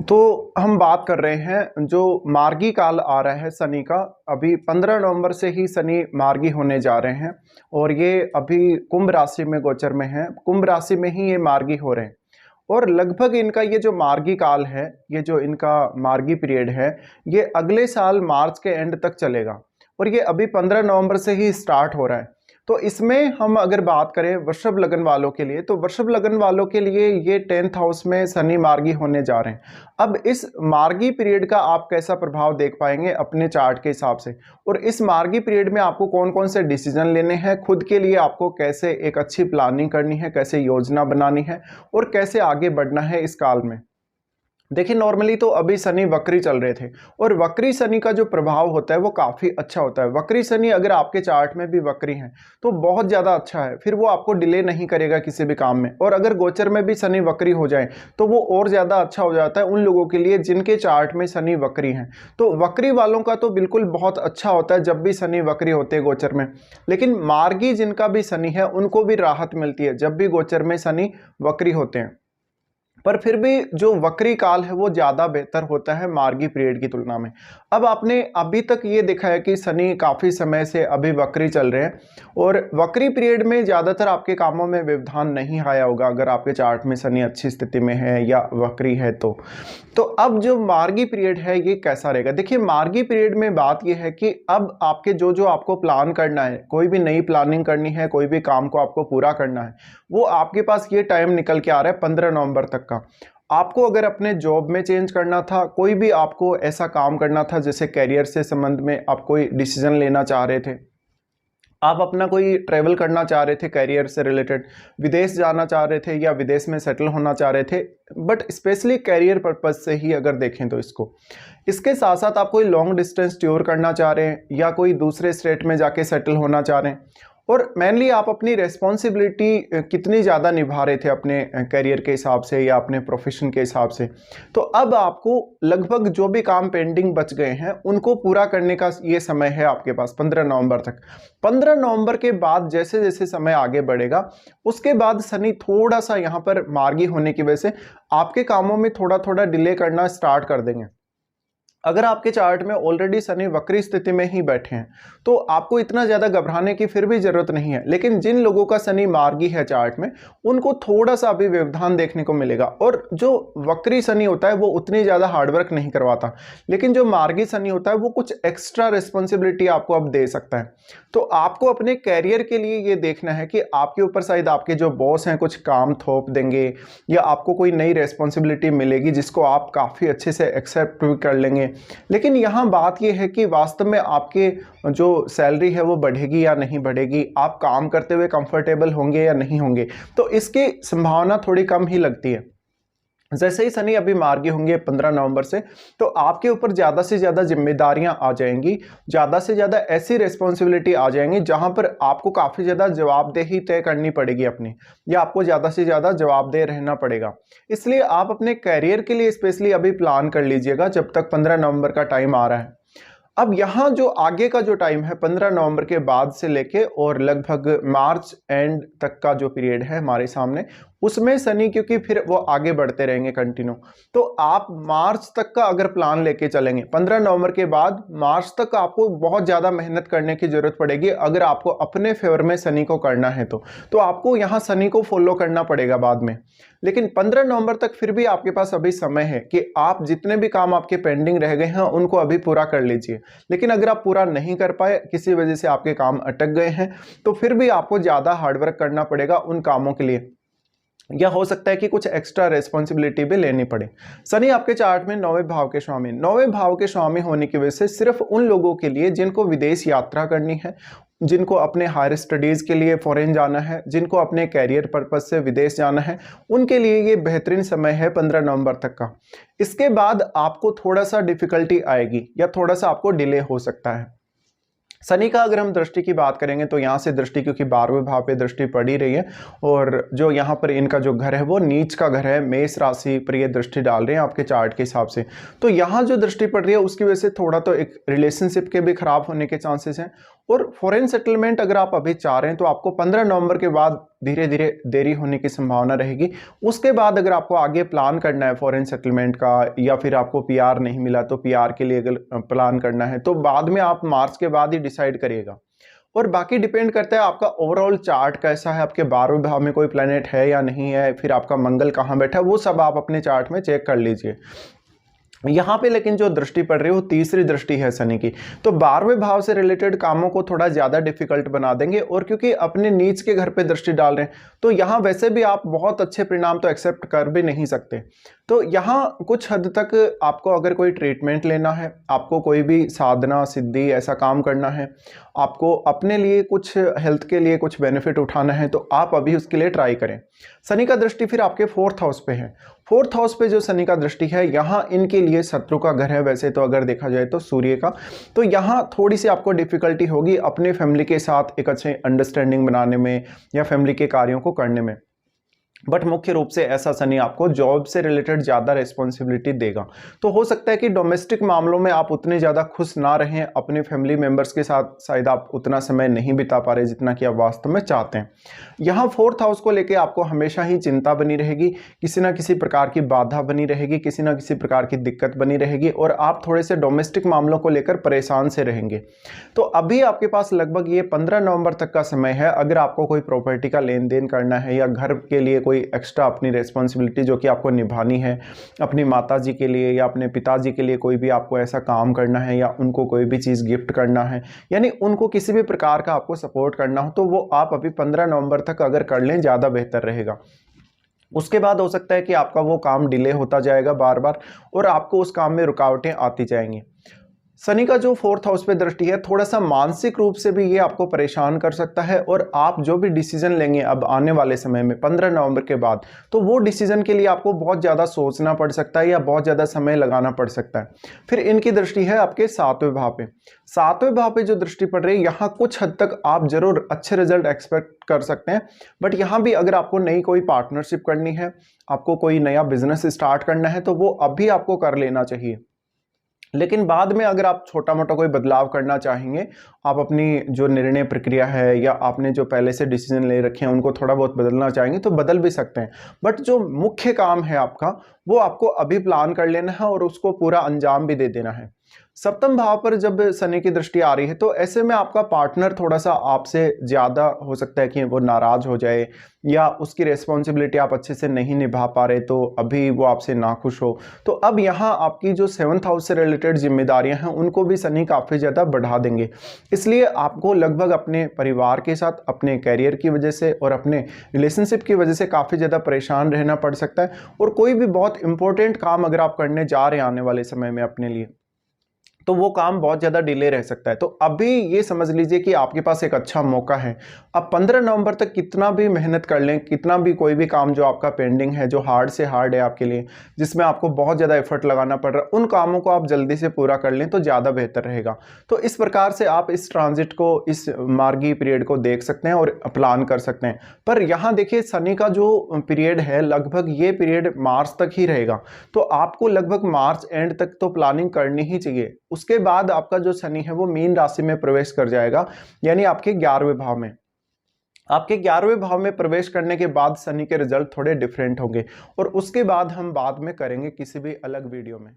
तो हम बात कर रहे हैं जो मार्गी काल आ रहा है शनि का। अभी 15 नवंबर से ही शनि मार्गी होने जा रहे हैं और ये अभी कुंभ राशि में गोचर में है। कुंभ राशि में ही ये मार्गी हो रहे हैं और लगभग इनका ये जो मार्गी काल है, ये जो इनका मार्गी पीरियड है, ये अगले साल मार्च के एंड तक चलेगा और ये अभी 15 नवंबर से ही स्टार्ट हो रहा है। तो इसमें हम अगर बात करें वृषभ लगन वालों के लिए, तो वृषभ लगन वालों के लिए ये 10th हाउस में शनि मार्गी होने जा रहे हैं। अब इस मार्गी पीरियड का आप कैसा प्रभाव देख पाएंगे अपने चार्ट के हिसाब से, और इस मार्गी पीरियड में आपको कौन कौन से डिसीजन लेने हैं, खुद के लिए आपको कैसे एक अच्छी प्लानिंग करनी है, कैसे योजना बनानी है और कैसे आगे बढ़ना है इस काल में। देखिए नॉर्मली तो अभी शनि वक्री चल रहे थे और वक्री शनि का जो प्रभाव होता है वो काफ़ी अच्छा होता है। वक्री शनि अगर आपके चार्ट में भी वक्री हैं तो बहुत ज़्यादा अच्छा है, फिर वो आपको डिले नहीं करेगा किसी भी काम में। और अगर गोचर में भी शनि वक्री हो जाए तो वो और ज़्यादा अच्छा हो जाता है उन लोगों के लिए जिनके चार्ट में शनि वक्री हैं। तो वक्री वालों का तो बिल्कुल बहुत अच्छा होता है जब भी शनि वक्री होते हैं गोचर में। लेकिन मार्गी जिनका भी शनि है उनको भी राहत मिलती है जब भी गोचर में शनि वक्री होते हैं, पर फिर भी जो वक्री काल है वो ज़्यादा बेहतर होता है मार्गी पीरियड की तुलना में। अब आपने अभी तक ये देखा है कि शनि काफ़ी समय से अभी वक्री चल रहे हैं और वक्री पीरियड में ज़्यादातर आपके कामों में व्यवधान नहीं आया होगा अगर आपके चार्ट में शनि अच्छी स्थिति में है या वक्री है तो अब जो मार्गी पीरियड है ये कैसा रहेगा। देखिए मार्गी पीरियड में बात ये है कि अब आपके जो जो आपको प्लान करना है, कोई भी नई प्लानिंग करनी है, कोई भी काम को आपको पूरा करना है, वो आपके पास ये टाइम निकल के आ रहा है 15 नवंबर तक का। आपको अगर अपने जॉब में चेंज करना था, कोई भी आपको ऐसा काम करना था जैसे करियर से संबंध में आप कोई डिसीजन लेना चाह रहे थे, आप अपना कोई ट्रैवल करना चाह रहे थे करियर से रिलेटेड, विदेश जाना चाह रहे थे या विदेश में सेटल होना चाह रहे थे, बट स्पेशली करियर पर्पज से ही अगर देखें तो इसके साथ साथ आप कोई लॉन्ग डिस्टेंस टूर करना चाह रहे हैं या कोई दूसरे स्टेट में जाके सेटल होना चाह रहे हैं, और मेनली आप अपनी रेस्पॉन्सिबिलिटी कितनी ज़्यादा निभा रहे थे अपने करियर के हिसाब से या अपने प्रोफेशन के हिसाब से। तो अब आपको लगभग जो भी काम पेंडिंग बच गए हैं उनको पूरा करने का ये समय है आपके पास 15 नवंबर तक। 15 नवंबर के बाद जैसे जैसे समय आगे बढ़ेगा उसके बाद शनि थोड़ा सा यहाँ पर मार्गी होने की वजह से आपके कामों में थोड़ा थोड़ा डिले करना स्टार्ट कर देंगे। अगर आपके चार्ट में ऑलरेडी शनि वक्री स्थिति में ही बैठे हैं तो आपको इतना ज़्यादा घबराने की फिर भी ज़रूरत नहीं है। लेकिन जिन लोगों का शनि मार्गी है चार्ट में उनको थोड़ा सा अभी व्यवधान देखने को मिलेगा, और जो वक्री शनि होता है वो उतनी ज़्यादा हार्डवर्क नहीं करवाता, लेकिन जो मार्गी शनि होता है वो कुछ एक्स्ट्रा रिस्पॉन्सिबिलिटी आपको अब दे सकता है। तो आपको अपने कैरियर के लिए ये देखना है कि आपके ऊपर शायद आपके जो बॉस हैं कुछ काम थोप देंगे या आपको कोई नई रिस्पॉन्सिबिलिटी मिलेगी जिसको आप काफ़ी अच्छे से एक्सेप्ट भी कर लेंगे। लेकिन यहाँ बात यह है कि वास्तव में आपके जो सैलरी है वो बढ़ेगी या नहीं बढ़ेगी, आप काम करते हुए कंफर्टेबल होंगे या नहीं होंगे, तो इसकी संभावना थोड़ी कम ही लगती है। जैसे ही शनि अभी मार्गी होंगे 15 नवंबर से, तो आपके ऊपर ज़्यादा से ज़्यादा जिम्मेदारियां आ जाएंगी, ज़्यादा से ज़्यादा ऐसी रिस्पॉन्सिबिलिटी आ जाएंगी जहां पर आपको काफ़ी ज़्यादा जवाबदेही तय करनी पड़ेगी अपनी, या आपको ज़्यादा से ज़्यादा जवाबदेह रहना पड़ेगा। इसलिए आप अपने कैरियर के लिए स्पेशली अभी प्लान कर लीजिएगा जब तक 15 नवंबर का टाइम आ रहा है। अब यहाँ जो आगे का जो टाइम है 15 नवंबर के बाद से लेके और लगभग मार्च एंड तक का जो पीरियड है हमारे सामने, उसमें शनि क्योंकि फिर वो आगे बढ़ते रहेंगे कंटिन्यू, तो आप मार्च तक का अगर प्लान लेके चलेंगे 15 नवंबर के बाद मार्च तक आपको बहुत ज़्यादा मेहनत करने की ज़रूरत पड़ेगी अगर आपको अपने फेवर में शनि को करना है तो आपको यहाँ शनि को फॉलो करना पड़ेगा बाद में। लेकिन 15 नवंबर तक फिर भी आपके पास अभी समय है कि आप जितने भी काम आपके पेंडिंग रह गए हैं उनको अभी पूरा कर लीजिए। लेकिन अगर आप पूरा नहीं कर पाए, किसी वजह से आपके काम अटक गए हैं, तो फिर भी आपको ज़्यादा हार्डवर्क करना पड़ेगा उन कामों के लिए, या हो सकता है कि कुछ एक्स्ट्रा रेस्पॉन्सिबिलिटी भी लेनी पड़े। शनि आपके चार्ट में 9वें भाव के स्वामी, 9वें भाव के स्वामी होने की वजह से सिर्फ उन लोगों के लिए जिनको विदेश यात्रा करनी है, जिनको अपने हायर स्टडीज़ के लिए फॉरेन जाना है, जिनको अपने कैरियर पर्पज से विदेश जाना है, उनके लिए ये बेहतरीन समय है 15 नवंबर तक का। इसके बाद आपको थोड़ा सा डिफिकल्टी आएगी या थोड़ा सा आपको डिले हो सकता है। शनि का अगर हम दृष्टि की बात करेंगे तो यहाँ से दृष्टि क्योंकि 12वें भाव पे दृष्टि पड़ी रही है और जो यहाँ पर इनका जो घर है वो नीच का घर है, मेष राशि पर ये दृष्टि डाल रहे हैं आपके चार्ट के हिसाब से। तो यहाँ जो दृष्टि पड़ रही है उसकी वजह से थोड़ा तो एक रिलेशनशिप के भी खराब होने के चांसेस हैं और फॉरेन सेटलमेंट अगर आप अभी चाह रहे हैं तो आपको 15 नवंबर के बाद धीरे धीरे देरी होने की संभावना रहेगी। उसके बाद अगर आपको आगे प्लान करना है फॉरेन सेटलमेंट का, या फिर आपको पीआर नहीं मिला तो पीआर के लिए अगर प्लान करना है तो बाद में आप मार्च के बाद ही डिसाइड करिएगा। और बाकी डिपेंड करता है आपका ओवरऑल चार्ट कैसा है, आपके 12वें भाव में कोई प्लेनेट है या नहीं है, फिर आपका मंगल कहाँ बैठा है, वो सब आप अपने चार्ट में चेक कर लीजिए। यहाँ पे लेकिन जो दृष्टि पड़ रही है वो तीसरी दृष्टि है शनि की, तो 12वें भाव से रिलेटेड कामों को थोड़ा ज्यादा डिफिकल्ट बना देंगे। और क्योंकि अपने नीच के घर पे दृष्टि डाल रहे हैं तो यहाँ वैसे भी आप बहुत अच्छे परिणाम तो एक्सेप्ट कर भी नहीं सकते। तो यहाँ कुछ हद तक आपको अगर कोई ट्रीटमेंट लेना है, आपको कोई भी साधना सिद्धि ऐसा काम करना है, आपको अपने लिए कुछ हेल्थ के लिए कुछ बेनिफिट उठाना है, तो आप अभी उसके लिए ट्राई करें। शनि का दृष्टि फिर आपके 4th हाउस पे है। 4th हाउस पे जो शनि का दृष्टि है, यहाँ इनके लिए शत्रु का घर है वैसे तो अगर देखा जाए तो सूर्य का। तो यहाँ थोड़ी सी आपको डिफिकल्टी होगी अपने फैमिली के साथ एक अच्छे अंडरस्टैंडिंग बनाने में या फैमिली के कार्यों को करने में। बट मुख्य रूप से ऐसा शनि आपको जॉब से रिलेटेड ज़्यादा रिस्पॉन्सिबिलिटी देगा। तो हो सकता है कि डोमेस्टिक मामलों में आप उतने ज़्यादा खुश ना रहें, अपने फैमिली मेंबर्स के साथ शायद आप उतना समय नहीं बिता पा रहे जितना कि आप वास्तव में चाहते हैं। यहाँ 4th हाउस को लेकर आपको हमेशा ही चिंता बनी रहेगी, किसी ना किसी प्रकार की बाधा बनी रहेगी, किसी ना किसी प्रकार की दिक्कत बनी रहेगी, और आप थोड़े से डोमेस्टिक मामलों को लेकर परेशान से रहेंगे। तो अभी आपके पास लगभग ये 15 नवंबर तक का समय है। अगर आपको कोई प्रॉपर्टी का लेन देन करना है या घर के लिए कोई एक्स्ट्रा अपनी रिस्पॉन्सिबिलिटी जो कि आपको निभानी है, अपनी माताजी के लिए या अपने पिताजी के लिए कोई भी आपको ऐसा काम करना है, या उनको कोई भी चीज़ गिफ्ट करना है, यानी उनको किसी भी प्रकार का आपको सपोर्ट करना हो, तो वो आप अभी 15 नवंबर तक अगर कर लें ज़्यादा बेहतर रहेगा। उसके बाद हो सकता है कि आपका वो काम डिले होता जाएगा बार बार, और आपको उस काम में रुकावटें आती जाएंगी। शनि का जो 4th हाउस पे दृष्टि है, थोड़ा सा मानसिक रूप से भी ये आपको परेशान कर सकता है, और आप जो भी डिसीजन लेंगे अब आने वाले समय में 15 नवंबर के बाद, तो वो डिसीजन के लिए आपको बहुत ज़्यादा सोचना पड़ सकता है या बहुत ज़्यादा समय लगाना पड़ सकता है। फिर इनकी दृष्टि है आपके 7वें भाव पे। 7वें भाव पे जो दृष्टि पड़ रही है, यहाँ कुछ हद तक आप जरूर अच्छे रिजल्ट एक्सपेक्ट कर सकते हैं। बट यहाँ भी अगर आपको नई कोई पार्टनरशिप करनी है, आपको कोई नया बिजनेस स्टार्ट करना है, तो वो अभी आपको कर लेना चाहिए। लेकिन बाद में अगर आप छोटा मोटा कोई बदलाव करना चाहेंगे, आप अपनी जो निर्णय प्रक्रिया है या आपने जो पहले से डिसीजन ले रखे हैं उनको थोड़ा बहुत बदलना चाहेंगे तो बदल भी सकते हैं। बट जो मुख्य काम है आपका, वो आपको अभी प्लान कर लेना है और उसको पूरा अंजाम भी दे देना है। 7वें भाव पर जब शनि की दृष्टि आ रही है, तो ऐसे में आपका पार्टनर थोड़ा सा आपसे ज़्यादा हो सकता है कि वो नाराज़ हो जाए, या उसकी रिस्पॉन्सिबिलिटी आप अच्छे से नहीं निभा पा रहे, तो अभी वो आपसे नाखुश हो। तो अब यहाँ आपकी जो 7th हाउस से रिलेटेड जिम्मेदारियां हैं उनको भी शनि काफ़ी ज़्यादा बढ़ा देंगे। इसलिए आपको लगभग अपने परिवार के साथ, अपने कैरियर की वजह से और अपने रिलेशनशिप की वजह से काफ़ी ज़्यादा परेशान रहना पड़ सकता है। और कोई भी बहुत इंपॉर्टेंट काम अगर आप करने जा रहे हैं आने वाले समय में अपने लिए, तो वो काम बहुत ज़्यादा डिले रह सकता है। तो अभी ये समझ लीजिए कि आपके पास एक अच्छा मौका है। अब 15 नवंबर तक कितना भी मेहनत कर लें, कितना भी कोई भी काम जो आपका पेंडिंग है, जो हार्ड से हार्ड है आपके लिए, जिसमें आपको बहुत ज़्यादा एफर्ट लगाना पड़ रहा है, उन कामों को आप जल्दी से पूरा कर लें तो ज़्यादा बेहतर रहेगा। तो इस प्रकार से आप इस ट्रांजिट को, इस मार्गी पीरियड को देख सकते हैं और प्लान कर सकते हैं। पर यहाँ देखिए, शनि का जो पीरियड है लगभग ये पीरियड मार्च तक ही रहेगा। तो आपको लगभग मार्च एंड तक तो प्लानिंग करनी ही चाहिए। उसके बाद आपका जो शनि है वो मीन राशि में प्रवेश कर जाएगा, यानी आपके 11वें भाव में। आपके 11वें भाव में प्रवेश करने के बाद शनि के रिजल्ट थोड़े डिफरेंट होंगे, और उसके बाद हम बाद में करेंगे किसी भी अलग वीडियो में।